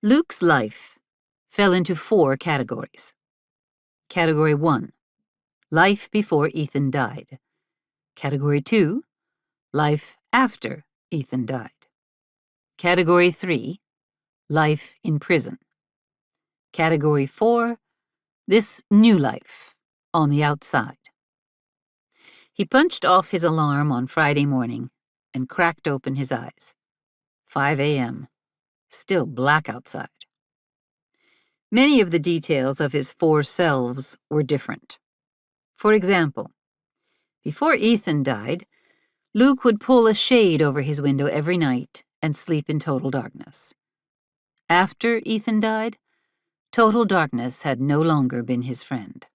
Luke's life fell into 4 categories. Category 1, life before Ethan died. Category 2, life after Ethan died. Category 3, life in prison. Category 4, this new life on the outside. He punched off his alarm on Friday morning and cracked open his eyes. 5 a.m., still black outside. Many of the details of his 4 selves were different. For example, before Ethan died, Luke would pull a shade over his window every night and sleep in total darkness. After Ethan died, total darkness had no longer been his friend.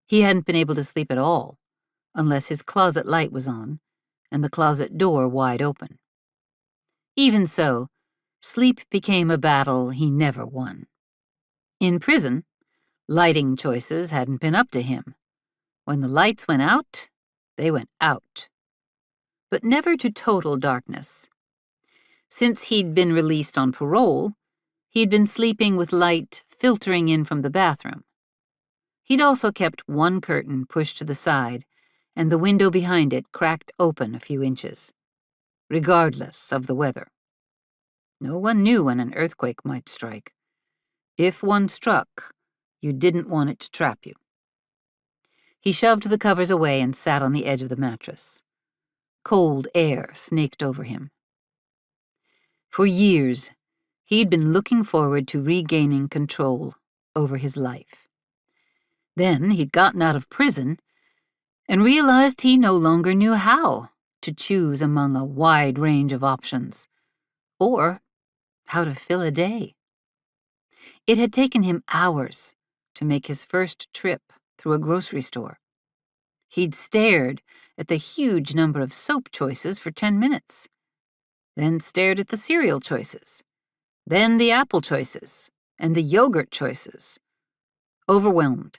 He hadn't been able to sleep at all, unless his closet light was on and the closet door wide open. Even so, sleep became a battle he never won. In prison, lighting choices hadn't been up to him. When the lights went out, they went out. But never to total darkness. Since he'd been released on parole, he'd been sleeping with light filtering in from the bathroom. He'd also kept one curtain pushed to the side and the window behind it cracked open a few inches, regardless of the weather. No one knew when an earthquake might strike. If one struck, you didn't want it to trap you. He shoved the covers away and sat on the edge of the mattress. Cold air snaked over him. For years, he'd been looking forward to regaining control over his life. Then he'd gotten out of prison and realized he no longer knew how to choose among a wide range of options, or how to fill a day. It had taken him hours to make his first trip through a grocery store. He'd stared at the huge number of soap choices for 10 minutes, then stared at the cereal choices, then the apple choices, and the yogurt choices. Overwhelmed.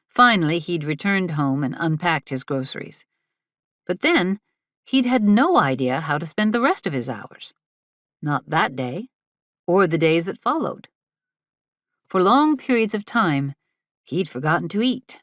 Finally, he'd returned home and unpacked his groceries. But then, he'd had no idea how to spend the rest of his hours. Not that day, or the days that followed. For long periods of time, he'd forgotten to eat.